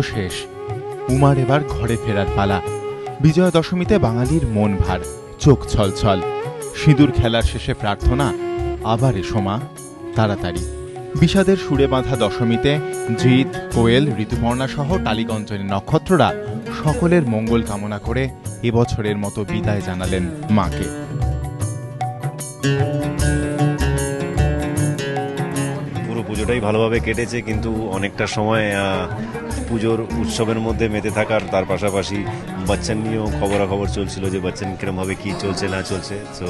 পুজো শেষ, উমার এবার ঘরে ফেরার পালা। বিজয়া দশমীতে বাঙালির মন ভার, চোখ ছলছল। সিঁদুর খেলার শেষে প্রার্থনা, আবার এসো মা তাড়াতাড়ি। বিষাদের সুরে বাঁধা দশমীতে জিৎ, কোয়েল, ঋতুপর্ণা সহ টালিগঞ্জনের নক্ষত্ররা সকলের মঙ্গল কামনা করে এবছরের মতো বিদায় জানালেন মাকে। পুরো পুজোটাই ভালোভাবে কেটেছে, কিন্তু অনেকটা সময় পুজোর উৎসবের মধ্যে মেতে থাকার, তার পাশাপাশি বাচ্চান নিয়েও খবরাখবর চলছিল যে বাচ্চান কিরমভাবে কী চলছে না চলছে। তো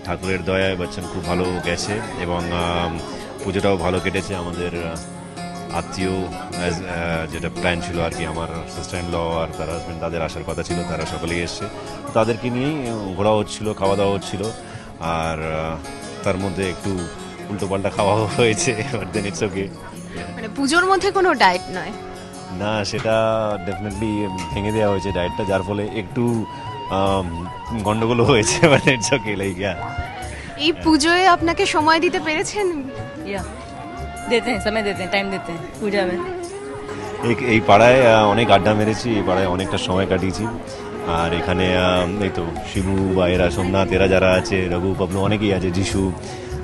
ঠাকুরের দয়ায় বাচ্চান খুব ভালো গেছে এবং পুজোটাও ভালো কেটেছে। আমাদের আত্মীয় যেটা প্ল্যান ছিল আর কি, আমার সিস্টার ইন ল আর তার হাজব্যান্ড, তাদের আসার কথা ছিল, তারা সকলেই এসছে। তাদেরকে নিয়েই ঘোরা হচ্ছিল, খাওয়া দাওয়া হচ্ছিল, আর তার মধ্যে একটু উল্টোপাল্টা খাওয়া হয়েছে। মানে পুজোর মধ্যে কোনো ডায়েট নয় না, সেটা ডেফিনেটলি ভেঙে দেওয়া হয়েছে ডায়েটটা, যার ফলে একটু গন্ডগোল হয়েছে। মানে ইটস ওকে, লাইক এই পুজোয় আপনাকে সময় দিতে পেরেছেন? देते हैं, समय देते हैं, टाइम देते हैं पूजा में। এই পাড়ায় অনেক আড্ডা মেরেছি, এই পাড়ায় অনেকটা সময় কাটিয়েছি। আর এখানে এই তো শিবু বা এরা, সোমনাথ, এরা যারা আছে, রঘু, পাবলু, অনেকেই আছে, যিশু,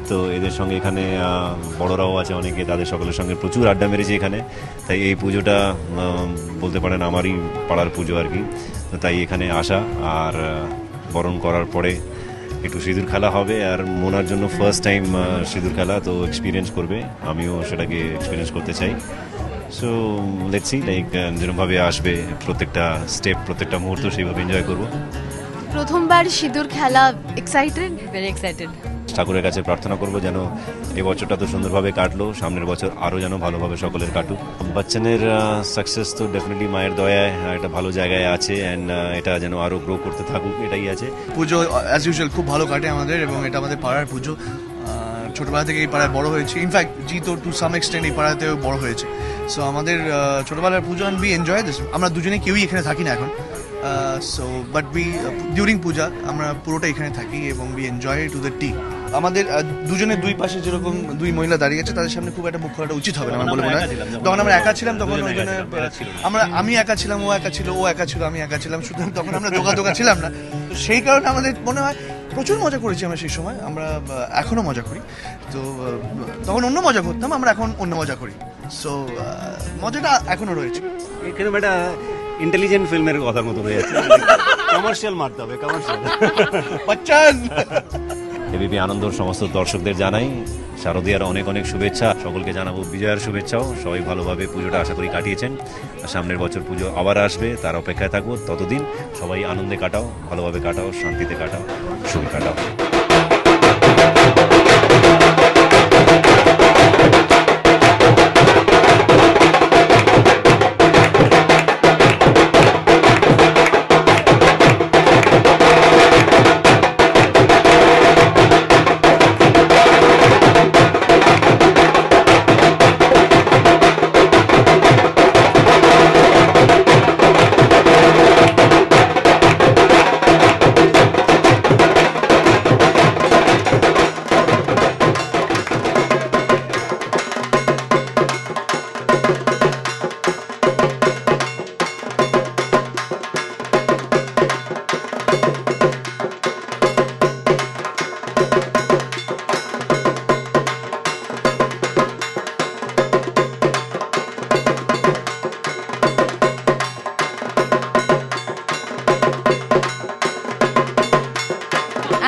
তো এদের সঙ্গে এখানে বড়রাও আছে অনেকে, তাদের সকলের সঙ্গে প্রচুর আড্ডা মেরেছি এখানে। তাই এই পুজোটা বলতে পারেন আমারই পাড়ার পুজো আর কি। তো তাই এখানে আসা, আর বরণ করার পরে একটু সিঁদুর খেলা হবে। আর মোনার জন্য ফার্স্ট টাইম সিঁদুর খেলা, তো এক্সপিরিয়েন্স করবে, আমিও সেটাকে এক্সপিরিয়েন্স করতে চাই। সো লেটস সি, লাইক যেরকমভাবে আসবে প্রত্যেকটা স্টেপ, প্রত্যেকটা মুহূর্ত সেইভাবে এনজয় করবো। প্রথমবার সিঁদুর খেলা, এক্সাইটেড? Very excited. ঠাকুরের কাছে প্রার্থনা করবো যেন এই বছরটা তো সুন্দরভাবে কাটলো, সামনের বছর আরও যেন ভালোভাবে সকলের কাটুক। বাচ্চানের সাকসেস তো ডেফিনেটলি মায়ের দয়ায় একটা ভালো জায়গায় আছে, অ্যান্ড এটা যেন আরও গ্রো করতে থাকুক, এটাই আছে। পুজো অ্যাজ ইউজুয়াল খুব ভালো কাটে আমাদের, এবং এটা আমাদের পাড়ার পুজো। ছোটোবেলা থেকে এই পাড়ায় বড় হয়েছে, ইনফ্যাক্ট জিতো টু সাম এক্সটেন্ট এই পাড়াতেও বড় হয়েছে। সো আমাদের ছোটোবেলার পুজো, অ্যান্ড উই এনজয় দিস। আমরা দুজনে কেউই এখানে থাকি না এখন, সো বাট উই ডিউরিং পূজা আমরা পুরোটা এখানে থাকি এবং উই এনজয় টু দ্য টি। আমাদের দুজনের দুই পাশে যেরকম দুই মহিলা দাঁড়িয়ে আছে, তাদের সামনে খুব একটা মুখ খোলাটা উচিত হবে না আমার বলে মনে হয়। তখন আমরা একা ছিলাম, তখন ওই জন্য আমি একা ছিলাম, ও একা ছিল, ও একা ছিল, আমি একা ছিলাম, সুতরাং তখন আমরা দোকা ছিলাম না। তো সেই কারণে আমাদের মনে হয় প্রচুর মজা করেছি আমরা সেই সময়, আমরা এখনও মজা করি। তো তখন অন্য মজা করতাম, আমরা এখন অন্য মজা করি। সো মজাটা এখনও রয়েছে। এখানে একটা ইন্টেলিজেন্ট ফিল্মের কথার মতো হয়ে যাচ্ছে, কমার্শিয়াল মারতে হবে, কমার্শিয়াল। বাচ্চান এবিপি আনন্দর সমস্ত দর্শকদের জানাই শারদীয়ার অনেক অনেক শুভেচ্ছা, সকলকে জানাবো বিজয়ার শুভেচ্ছাও। সবাই ভালোভাবে পুজোটা আশা করি কাটিয়েছেন, সামনের বছর পুজো আবার আসবে, তার অপেক্ষায় থাকবো। ততদিন সবাই আনন্দে কাটাও, ভালোভাবে কাটাও, শান্তিতে কাটাও, সুখে কাটাও।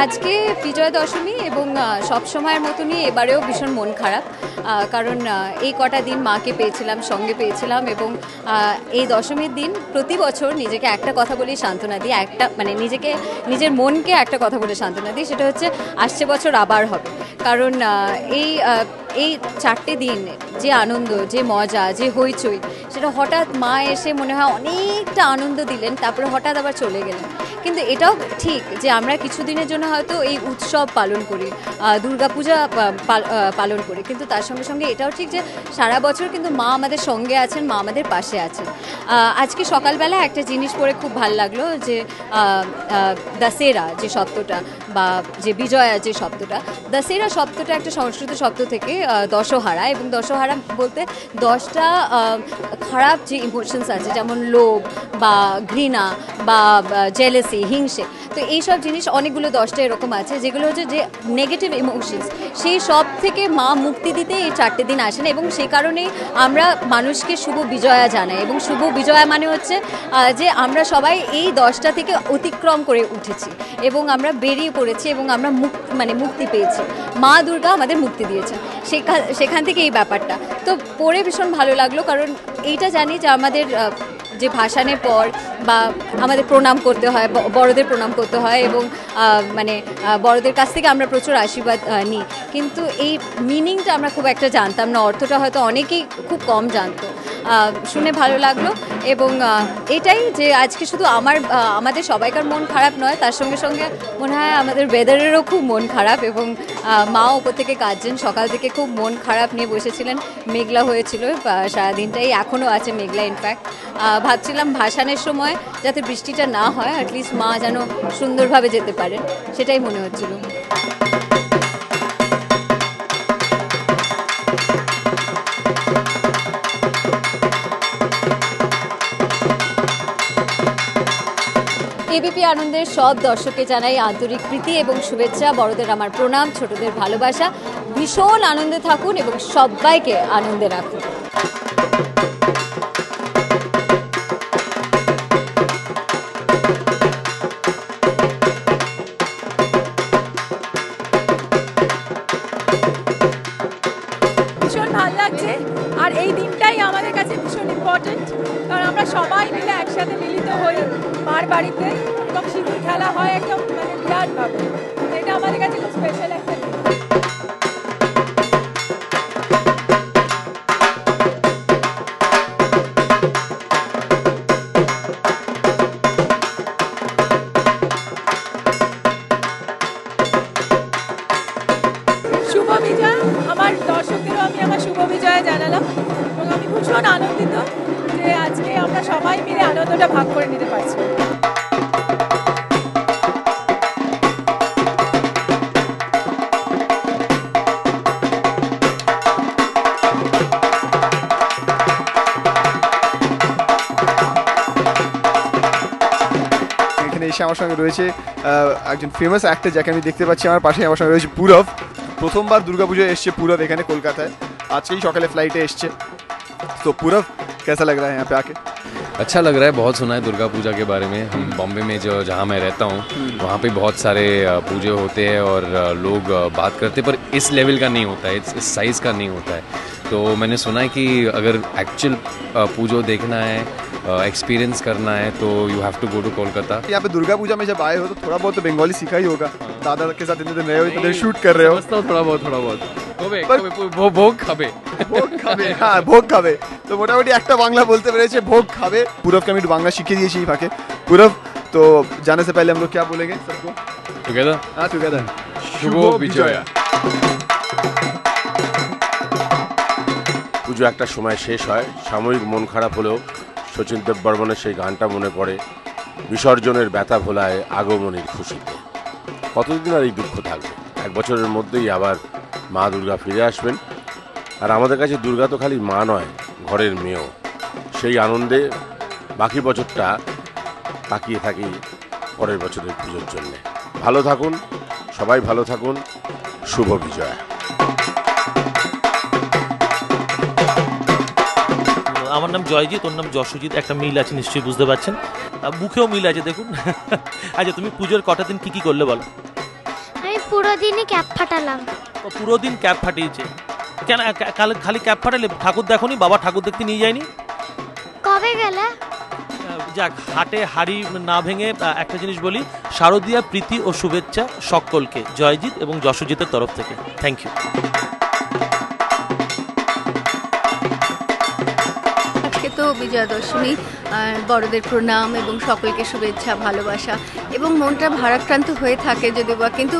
আজকে বিজয়া দশমী এবং সবসময়ের মতনই এবারেও ভীষণ মন খারাপ, কারণ এই কটা দিন মাকে পেয়েছিলাম, সঙ্গে পেয়েছিলাম, এবং এই দশমীর দিন প্রতি বছর নিজেকে একটা কথা বলেই সান্ত্বনা দিই, মানে নিজের মনকে একটা কথা বলে সান্ত্বনা দিই, সেটা হচ্ছে আসছে বছর আবার হবে। কারণ এই 4টে দিন যে আনন্দ, যে মজা, যে হইচই, সেটা হঠাৎ মা এসে মনে হয় অনেকটা আনন্দ দিলেন, তারপরে হঠাৎ আবার চলে গেলেন। কিন্তু এটাও ঠিক যে আমরা কিছুদিনের জন্য হয়তো এই উৎসব পালন করি, দুর্গাপূজা পালন করি, কিন্তু তার সঙ্গে সঙ্গে সঙ্গে এটাও ঠিক যে সারা বছর কিন্তু মা আমাদের সঙ্গে আছেন, মা আমাদের পাশে আছেন। আজকে সকালবেলা একটা জিনিস পড়ে খুব ভালো লাগলো যে দশেরা যে শব্দটা বা যে বিজয়া যে শব্দটা, দশেরা শব্দটা একটা সংস্কৃত শব্দ থেকে দশহারা, এবং দশহারা বলতে 10টা খারাপ যে ইমোশনস আছে, যেমন লোভ বা ঘৃণা বা জেলেসি, হিংসে, তো এইসব জিনিস অনেকগুলো 10টা এরকম আছে যেগুলো হচ্ছে যে নেগেটিভ ইমোশনস, সেই সব থেকে মা মুক্তি দিতে এই 4টে দিন আসেন। এবং সেই কারণেই আমরা মানুষকে শুভ বিজয়া জানাই, এবং শুভ বিজয়া মানে হচ্ছে যে আমরা সবাই এই 10টা থেকে অতিক্রম করে উঠেছি এবং আমরা বেরিয়ে পড়েছি এবং আমরা মুক্তি পেয়েছি। মা দুর্গা আমাদের মুক্তি দিয়েছেন, সেখান থেকে এই ব্যাপারটা তো পড়ে ভীষণ ভালো লাগলো। কারণ এইটা জানি যে আমাদের যে ভাসানের পর বা আমাদের প্রণাম করতে হয়, বড়দের প্রণাম করতে হয়, এবং বড়দের কাছ থেকে আমরা প্রচুর আশীর্বাদ নিই, কিন্তু এই মিনিংটা আমরা খুব একটা জানতাম না, অর্থটা হয়তো অনেকেই খুব কম জানতো। শুনে ভালো লাগলো। এবং এটাই যে আজকে শুধু আমাদের সবাইকার মন খারাপ নয়, তার সঙ্গে সঙ্গে মনে হয় আমাদের ওয়েদারেরও খুব মন খারাপ, এবং মা ওপর থেকে কাঁদছেন, সকাল থেকে খুব মন খারাপ নিয়ে বসেছিলেন, মেঘলা হয়েছিল সারাদিনটাই, এখনও আছে মেঘলা। ইনফ্যাক্ট ভাবছিলাম ভাসানের সময় যাতে বৃষ্টিটা না হয়, অ্যাটলিস্ট মা যেন সুন্দরভাবে যেতে পারেন, সেটাই মনে হচ্ছিল। এবিপি আনন্দের সব দর্শককে জানাই আন্তরিক প্রীতি এবং শুভেচ্ছা, বড়দের আমার প্রণাম, ছোটদের ভালোবাসা। ভীষণ আনন্দে থাকুন এবং সবাইকে আনন্দে রাখুন। ভীষণ ভালো লাগছে, আর এই দিনটাই আমাদের কাছে ভীষণ ইম্পর্টেন্ট, কারণ আমরা সবাই মিলে একসাথে মিলিত হই মার বাড়িতে এবং সিঁদুর খেলা হয় একদম বিরাটভাবে। এটা আমাদের কাছে খুব স্পেশাল একটা দিন। শুভ বিজয়া, আমার দর্শকদেরও আমি আমার শুভ বিজয়া জানালাম, এবং আমি ভীষণ আনন্দিত যে আজকে আমরা সবাই মিলে আনন্দটা ভাগ করে নিতে পারছি। এখানে এসে আমার সঙ্গে রয়েছে একজন ফেমাস অ্যাক্টর, যাকে আমি দেখতে পাচ্ছি আমার পাশে। আমার সঙ্গে রয়েছে পুরব। প্রথমবার দুর্গাপুজোয় এসছে পুরব এখানে কলকাতায়, আজকেই সকালে ফ্লাইটে এসছে। तो पूरब कैसा लग रहा है यहाँ पे आके? अच्छा लग रहा है, बहुत सुना है दुर्गा पूजा के बारे में। हम बॉम्बे में जहाँ मैं रहता हूँ वहाँ पे बहुत सारे पूजे होते हैं और लोग बात करते हैं, पर इस लेवल का नहीं होता है, इस साइज़ का नहीं होता है। तो मैंने सुना है कि अगर एक्चुअल पूजो देखना है, एक्सपीरियंस करना है, तो you have to go to Kolkata. यहाँ पे दुर्गा पूजा में जब आए हो तो थोड़ा बहुत तो बंगाली सीखा ही होगा, दादा के साथ इतने दिन रहे हो, इतने शूट कर रहे हो। थोड़ा बहुत ভোগ খাবে হ্যাঁ ভোগ খাবে, তো মোটামুটি একটা বাংলা বলতে পেরেছে, ভোগ খাবে। पूरब के আমি একটু বাংলা শিখিয়ে দিয়েছি এই ফাঁকে। पूरब, तो जाने से पहले हम लोग क्या बोलेंगे सबको टुगेदर? हाँ टुगेदर, শুভ বিজয়া। পুজো একটা সময় শেষ হয়, সাময়িক মন খারাপ হলেও শচীন দেববর্মনের সেই গানটা মনে পড়ে, বিসর্জনের ব্যথা ভোলায় আগমনের খুশিতে। কতদিন আর এই দুঃখ থাকবে? 1 বছরের মধ্যেই আবার মা দুর্গা ফিরে আসবেন। আর আমাদের কাছে দুর্গা তো খালি মা নয়, ঘরের মেয়েও। সেই আনন্দে বাকি বছরটা তাকিয়ে থাকি পরের বছরের পুজোর জন্যে। ভালো থাকুন, সবাই ভালো থাকুন, শুভ বিজয়া। আমার নাম জয়জিৎ, ওর নাম যশোজিৎ, একটা মিল আছে নিশ্চয়ই বুঝতে পারছেন, মুখেও মিল আছে দেখুন। আচ্ছা, তুমি পুজোর কটা দিন কি করলে বলো? আমি পুরো দিনই ক্যাপ ফাটালাম। পুরো দিন ক্যাপ ফাটিয়েছে কেন? খালি ক্যাপ ফাটালে? ঠাকুর দেখোনি? বাবা ঠাকুর দেখতে নিয়ে যায়নি? কবে গেলে? যাক, হাটে হাড়ি না ভেঙে একটা জিনিস বলি, শারদীয়া প্রীতি ও শুভেচ্ছা সকলকে জয়জিৎ এবং যশোজিতের তরফ থেকে। Thank you. আজকে তো বিজয়া দশমী, বড়দের প্রণাম এবং সকলকে শুভেচ্ছা ভালোবাসা, এবং মনটা ভারাক্রান্ত হয়ে থাকে যদিও বা, কিন্তু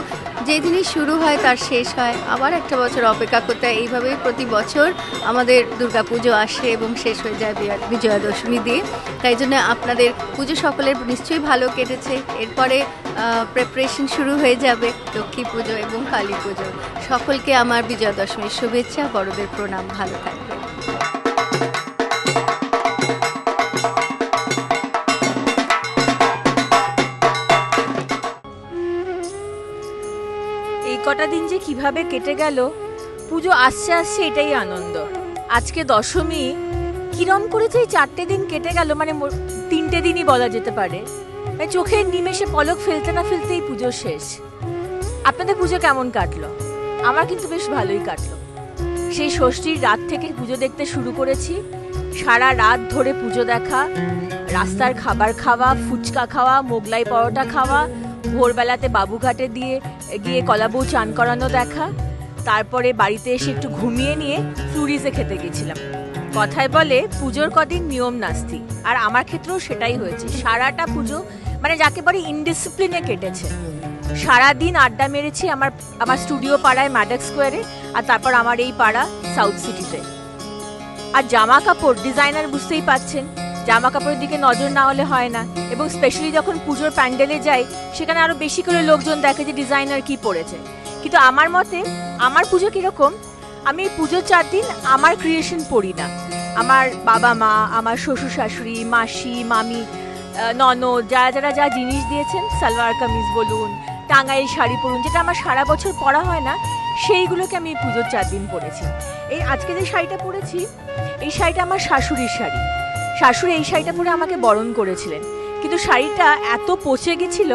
যেদিনই শুরু হয় তার শেষ হয়, আবার একটা বছর অপেক্ষা করতে হয়। এইভাবেই প্রতি বছর আমাদের দুর্গাপুজো আসে এবং শেষ হয়ে যায় বিজয়া দশমী দিয়ে। তাই জন্য আপনাদের পুজো সকলের নিশ্চয়ই ভালো কেটেছে। এরপরে প্রিপারেশন শুরু হয়ে যাবে লক্ষ্মী পুজো এবং কালী পুজো। সকলকে আমার বিজয়া দশমীর শুভেচ্ছা, বড়দের প্রণাম, ভালো থাকবে। এই কটা দিন যে কিভাবে কেটে গেল, পুজো আসছে আসছে এটাই আনন্দ। আজকে দশমী, কিরম করেছে এই 4টে দিন কেটে গেল, মানে 3টে দিনই বলা যেতে পারে। চোখের নিমেষে পলক ফেলতে না ফেলতেই পুজো শেষ। আপনাদের পুজো কেমন কাটলো? আমার কিন্তু বেশ ভালোই কাটলো। সেই ষষ্ঠীর রাত থেকে পুজো দেখতে শুরু করেছি, সারা রাত ধরে পুজো দেখা, রাস্তার খাবার খাওয়া, ফুচকা খাওয়া, মোগলাই পরোটা খাওয়া, ভোরবেলাতে বাবুঘাটে গিয়ে কলাবউ চান করানো দেখা, তারপরে বাড়িতে এসে একটু ঘুমিয়ে নিয়ে ফ্লুরিজে খেতে গেছিলাম। কথায় বলে পুজোর কদিন নিয়ম নাস্তি, আর আমার ক্ষেত্রেও সেটাই হয়েছে। সারাটা পুজো মানে যাকে বলে ইনডিসিপ্লিনে কেটেছে। সারাদিন আড্ডা মেরেছি আমার স্টুডিও পাড়ায় ম্যাডক স্কোয়ারে, আর তারপর আমার এই পাড়া সাউথ সিটিতে। আর জামা কাপড় ডিজাইনার, বুঝতেই পাচ্ছেন জামা কাপড়ের দিকে নজর না হলে হয় না। এবং স্পেশালি যখন পুজোর প্যান্ডেলে যাই, সেখানে আরো বেশি করে লোকজন দেখে যে ডিজাইনার কি পরেছে। কিন্তু আমার মতে আমার পুজো কিরকম, আমি পুজোর 4 দিন আমার ক্রিয়েশন পড়ি না। আমার বাবা মা, আমার শ্বশুর শাশুড়ি, মাসি, মামি, ননদ, যারা যা জিনিস দিয়েছেন, সালোয়ার কামিজ বলুন, টাঙ্গাইল শাড়ি পরুন, যেটা আমার সারা বছর পরা হয় না, সেইগুলোকে আমি পুজোর 4 দিন পরেছি। এই আজকে যে শাড়িটা পরেছি, এই শাড়িটা আমার শাশুড়ির শাড়ি। শাশুড়ি এই শাড়িটা পরে আমাকে বরণ করেছিলেন, কিন্তু শাড়িটা এত পচে গেছিল,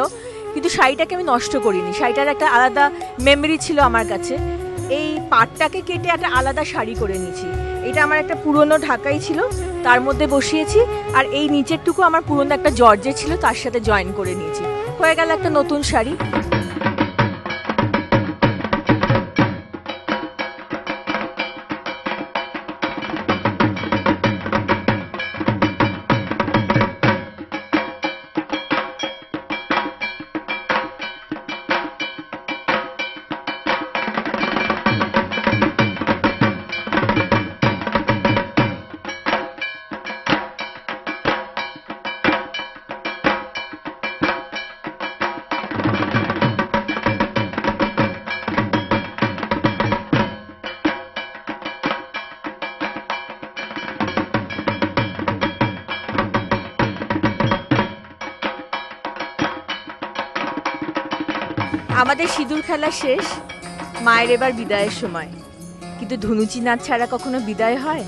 কিন্তু শাড়িটাকে আমি নষ্ট করিনি। শাড়িটার একটা আলাদা মেমরি ছিল আমার কাছে। এই পাটটাকে কেটে একটা আলাদা শাড়ি করে নিয়েছি। এটা আমার একটা পুরনো ঢাকাই ছিল, তার মধ্যে বসিয়েছি, আর এই নিচেরটুকু আমার পুরনো একটা জর্জে ছিল, তার সাথে জয়েন করে নিয়েছি। হয়ে গেল একটা নতুন শাড়ি। আমাদের সিঁদুর খেলা শেষ, মায়ের এবার বিদায়ের সময়। কিন্তু ধুনুচি নাচ ছাড়া কখনো বিদায় হয়?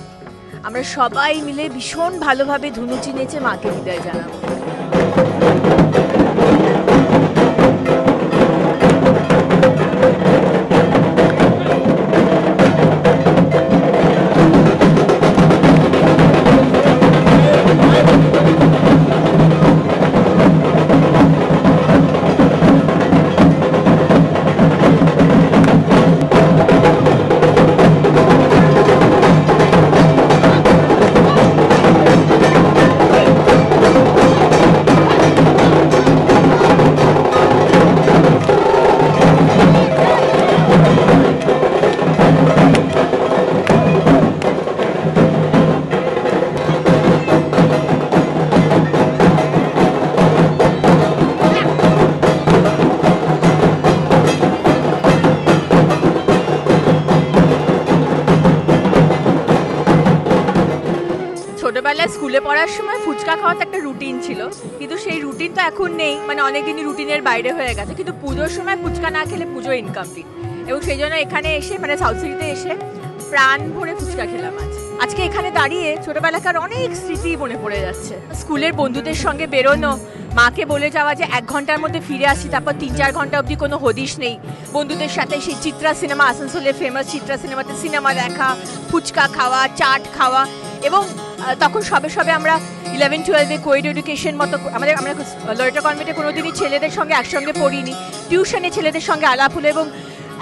আমরা সবাই মিলে ভীষণ ভালোভাবে ধুনুচি নেচে মাকে বিদায় জানাবো। ছোটবেলায় স্কুলে পড়ার সময় ফুচকা খাওয়া তো একটা রুটিন ছিল, কিন্তু সেই রুটিন তো এখন নেই, মানে অনেকদিনই রুটিনের বাইরে হয়ে গেছে। কিন্তু পুজোর সময় ফুচকা না খেলে পুজো ইনকমপ্লিট, এবং সেই জন্য এখানে এসে মানে সাউথ সিটিতে এসে প্রাণ ভরে ফুচকা খেলাম। আজকে এখানে দাঁড়িয়ে ছোটবেলাকার অনেক স্মৃতি মনে পড়ে যাচ্ছে। স্কুলের বন্ধুদের সঙ্গে বেরোনো, মাকে বলে যাওয়া যে 1 ঘন্টার মধ্যে ফিরে আসি, তারপর 3-4 ঘন্টা অবধি কোনো হদিশ নেই। বন্ধুদের সাথে সেই চিত্রা সিনেমা, আসানসোলের ফেমাস চিত্রা সিনেমাতে সিনেমা দেখা, ফুচকা খাওয়া, চাট খাওয়া। এবং তখন সবে সবে আমরা 11-12-এ কোয়েড এডুকেশন মতো আমরা লরেটো কনভেন্টে কোনোদিনই ছেলেদের সঙ্গে একসঙ্গে পড়িনি। টিউশনে ছেলেদের সঙ্গে আলাপ হলো এবং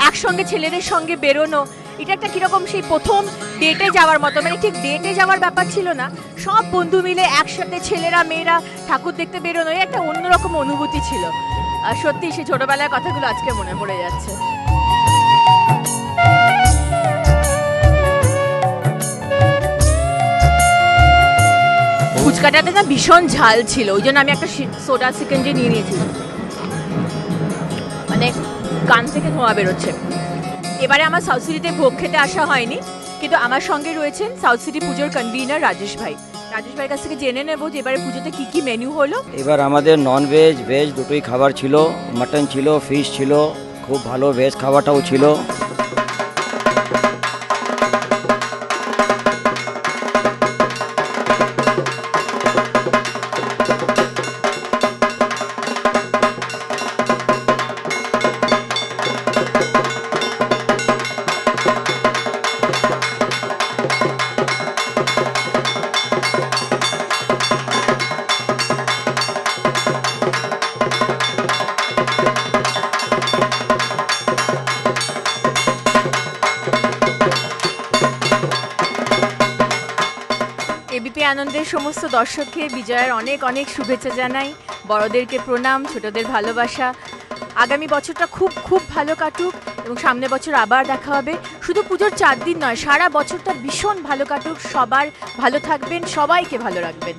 একসঙ্গে ছেলেদের সঙ্গে বেরোনো, এটা একটা কীরকম সেই প্রথম ডেটে যাওয়ার মতো, মানে ঠিক ডেটে যাওয়ার ব্যাপার ছিল না, সব বন্ধু মিলে একসাথে ছেলেরা মেয়েরা ঠাকুর দেখতে বেরোনো, একটা অন্যরকম অনুভূতি ছিল। আর সত্যি সেই ছোটবেলার কথাগুলো আজকে মনে পড়ে যাচ্ছে। ফুচকাটাতে না ভীষণ ঝাল ছিল, ওই জন্য আমি একটা সোডা সিকেন্ডে নিয়ে নিয়েছি, মানে কান থেকে ধোঁয়া বেরোচ্ছে। এবারে আমার সাউথ সিটিতে ভোগ খেতে আসা হয়নি, কিন্তু আমার সঙ্গে রয়েছেন সাউথ সিটি পুজোর কনভিনার রাজেশ ভাই। রাজেশ ভাইয়ের কাছ থেকে জেনে নেব যে এবারে পুজোতে কি কি মেনু হলো। এবার আমাদের নন ভেজ ভেজ দুটোই খাবার ছিল, মাটন ছিল, ফিশ ছিল, খুব ভালো ভেজ খাবারটাও ছিল। এবিপি আনন্দের সমস্ত দর্শককে বিজয়ের অনেক অনেক শুভেচ্ছা জানাই, বড়দেরকে প্রণাম, ছোটদের ভালোবাসা। আগামী বছরটা খুব খুব ভালো কাটুক এবং সামনের বছর আবার দেখা হবে। শুধু পুজোর 4 দিন নয়, সারা বছরটা ভীষণ ভালো কাটুক। সবার ভালো থাকবেন, সবাইকে ভালো রাখবেন।